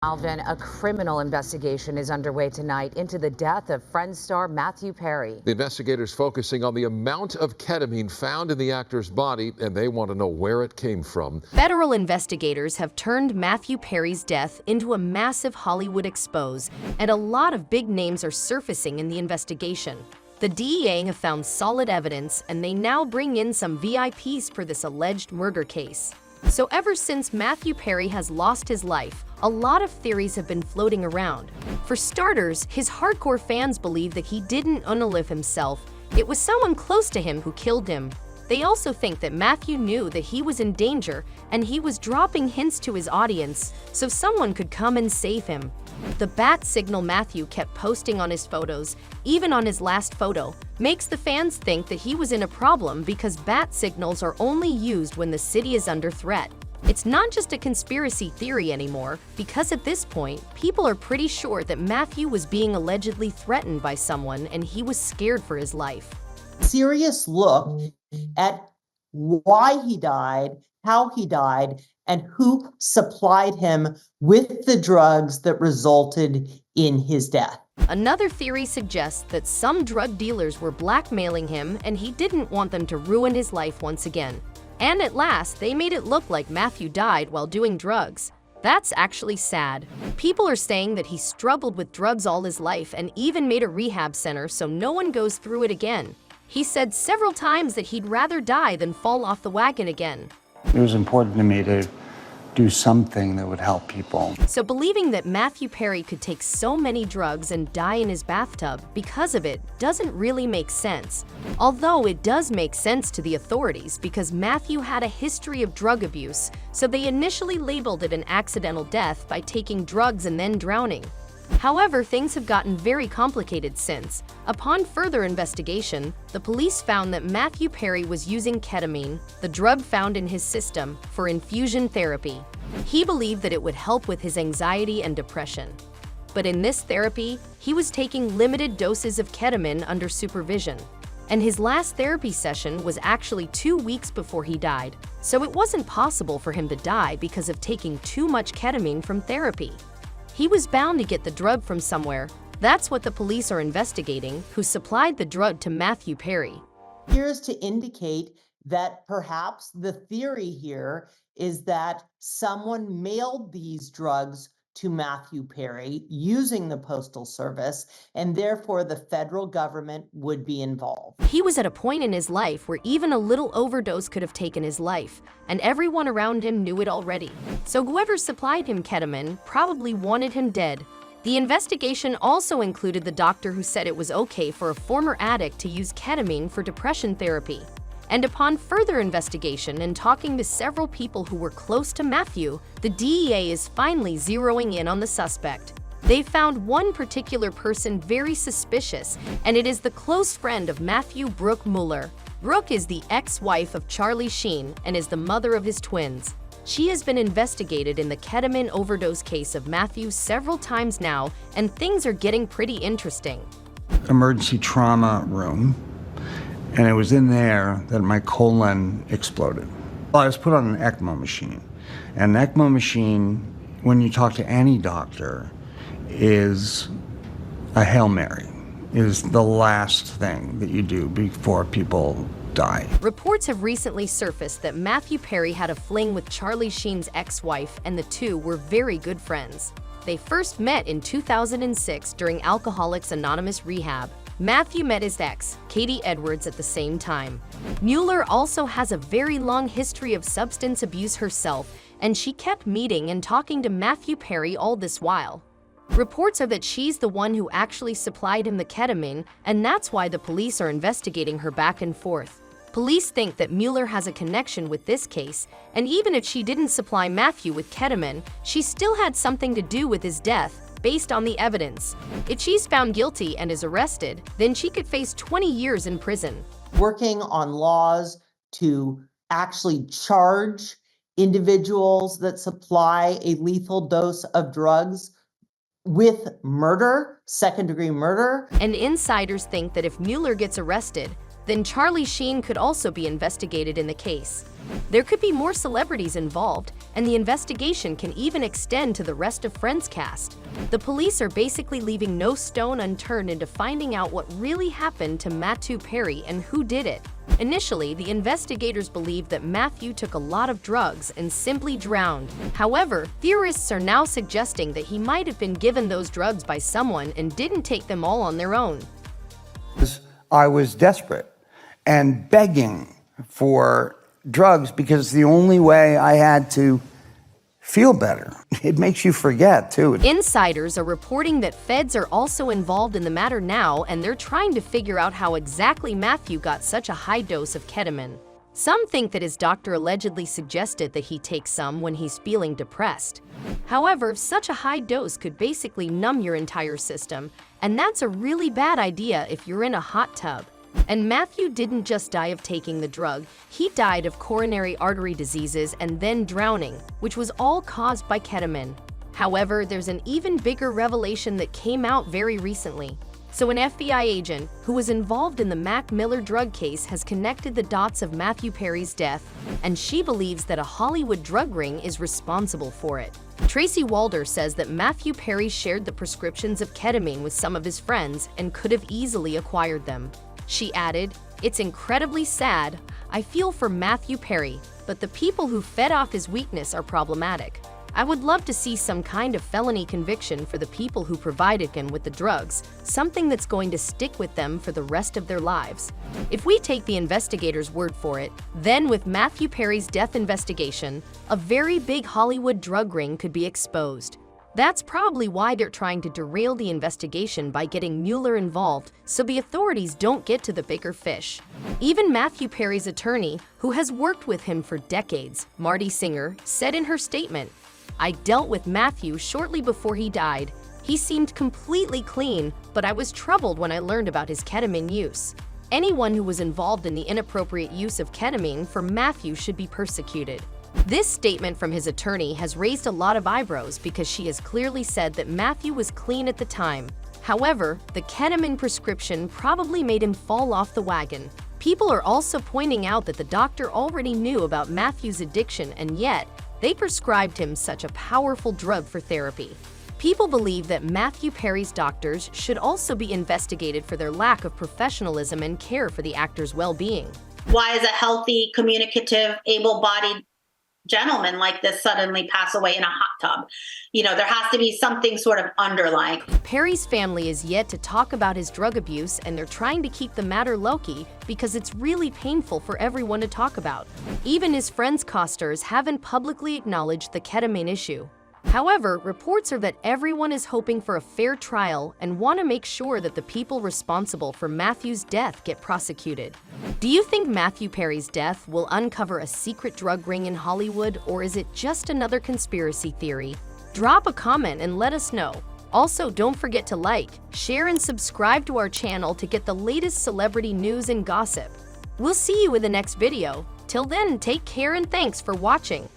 Alvin, a criminal investigation is underway tonight into the death of Friends star Matthew Perry. The investigators focusing on the amount of ketamine found in the actor's body, and they want to know where it came from. Federal investigators have turned Matthew Perry's death into a massive Hollywood expose, and a lot of big names are surfacing in the investigation. The DEA have found solid evidence, and they now bring in some VIPs for this alleged murder case. So ever since Matthew Perry has lost his life, a lot of theories have been floating around. For starters, his hardcore fans believe that he didn't unalive himself. It was someone close to him who killed him. They also think that Matthew knew that he was in danger and he was dropping hints to his audience so someone could come and save him. The bat signal Matthew kept posting on his photos, even on his last photo, makes the fans think that he was in a problem because bat signals are only used when the city is under threat. It's not just a conspiracy theory anymore, because at this point, people are pretty sure that Matthew was being allegedly threatened by someone and he was scared for his life. Serious look at why he died, how he died, and who supplied him with the drugs that resulted in his death. Another theory suggests that some drug dealers were blackmailing him and he didn't want them to ruin his life once again. And at last, they made it look like Matthew died while doing drugs. That's actually sad. People are saying that he struggled with drugs all his life and even made a rehab center so no one goes through it again. He said several times that he'd rather die than fall off the wagon again. It was important to me to do something that would help people. So believing that Matthew Perry could take so many drugs and die in his bathtub because of it doesn't really make sense. Although it does make sense to the authorities because Matthew had a history of drug abuse, so they initially labeled it an accidental death by taking drugs and then drowning. However, things have gotten very complicated since. Upon further investigation, the police found that Matthew Perry was using ketamine, the drug found in his system, for infusion therapy. He believed that it would help with his anxiety and depression. But in this therapy, he was taking limited doses of ketamine under supervision. And his last therapy session was actually 2 weeks before he died, so it wasn't possible for him to die because of taking too much ketamine from therapy. He was bound to get the drug from somewhere. That's what the police are investigating, who supplied the drug to Matthew Perry. Appears to indicate that perhaps the theory here is that someone mailed these drugs to Matthew Perry using the Postal Service, and therefore the federal government would be involved. He was at a point in his life where even a little overdose could have taken his life, and everyone around him knew it already. So whoever supplied him ketamine probably wanted him dead. The investigation also included the doctor who said it was okay for a former addict to use ketamine for depression therapy. And upon further investigation and talking to several people who were close to Matthew, the DEA is finally zeroing in on the suspect. They found one particular person very suspicious, and it is the close friend of Matthew, Brooke Mueller. Brooke is the ex-wife of Charlie Sheen and is the mother of his twins. She has been investigated in the ketamine overdose case of Matthew several times now, and things are getting pretty interesting. Emergency trauma room. And it was in there that my colon exploded. Well, I was put on an ECMO machine. And an ECMO machine, when you talk to any doctor, is a Hail Mary. It is the last thing that you do before people die. Reports have recently surfaced that Matthew Perry had a fling with Charlie Sheen's ex-wife, and the two were very good friends. They first met in 2006 during Alcoholics Anonymous rehab. Matthew met his ex, Katie Edwards, at the same time. Mueller also has a very long history of substance abuse herself, and she kept meeting and talking to Matthew Perry all this while. Reports are that she's the one who actually supplied him the ketamine, and that's why the police are investigating her back and forth. Police think that Mueller has a connection with this case, and even if she didn't supply Matthew with ketamine, she still had something to do with his death, based on the evidence. If she's found guilty and is arrested, then she could face 20 years in prison. Working on laws to actually charge individuals that supply a lethal dose of drugs with murder, second-degree murder. And insiders think that if Mueller gets arrested, then Charlie Sheen could also be investigated in the case. There could be more celebrities involved, and the investigation can even extend to the rest of Friends cast. The police are basically leaving no stone unturned into finding out what really happened to Matthew Perry and who did it. Initially, the investigators believed that Matthew took a lot of drugs and simply drowned. However, theorists are now suggesting that he might have been given those drugs by someone and didn't take them all on their own. I was desperate and begging for drugs because it's the only way I had to feel better. It makes you forget, too. Insiders are reporting that feds are also involved in the matter now, and they're trying to figure out how exactly Matthew got such a high dose of ketamine. Some think that his doctor allegedly suggested that he take some when he's feeling depressed. However, such a high dose could basically numb your entire system, and that's a really bad idea if you're in a hot tub. And Matthew didn't just die of taking the drug, he died of coronary artery diseases and then drowning, which was all caused by ketamine. However, there's an even bigger revelation that came out very recently. So an FBI agent who was involved in the Mac Miller drug case has connected the dots of Matthew Perry's death, and she believes that a Hollywood drug ring is responsible for it. Tracy Walder says that Matthew Perry shared the prescriptions of ketamine with some of his friends and could have easily acquired them. She added, "It's incredibly sad. I feel for Matthew Perry, but the people who fed off his weakness are problematic. I would love to see some kind of felony conviction for the people who provided him with the drugs, something that's going to stick with them for the rest of their lives." If we take the investigators' word for it, then with Matthew Perry's death investigation, a very big Hollywood drug ring could be exposed. That's probably why they're trying to derail the investigation by getting Mueller involved so the authorities don't get to the bigger fish. Even Matthew Perry's attorney, who has worked with him for decades, Marty Singer, said in her statement, "I dealt with Matthew shortly before he died. He seemed completely clean, but I was troubled when I learned about his ketamine use. Anyone who was involved in the inappropriate use of ketamine for Matthew should be persecuted." This statement from his attorney has raised a lot of eyebrows because she has clearly said that Matthew was clean at the time. However, the ketamine prescription probably made him fall off the wagon. People are also pointing out that the doctor already knew about Matthew's addiction, and yet they prescribed him such a powerful drug for therapy. People believe that Matthew Perry's doctors should also be investigated for their lack of professionalism and care for the actor's well-being. Why is a healthy, communicative, able-bodied gentleman like this suddenly pass away in a hot tub? There has to be something sort of underlying. Perry's family is yet to talk about his drug abuse, and they're trying to keep the matter low-key because it's really painful for everyone to talk about. Even his friends' costers haven't publicly acknowledged the ketamine issue. However, reports are that everyone is hoping for a fair trial and want to make sure that the people responsible for Matthew's death get prosecuted. Do you think Matthew Perry's death will uncover a secret drug ring in Hollywood, or is it just another conspiracy theory? Drop a comment and let us know. Also, don't forget to like, share, and subscribe to our channel to get the latest celebrity news and gossip. We'll see you in the next video. Till then, take care and thanks for watching.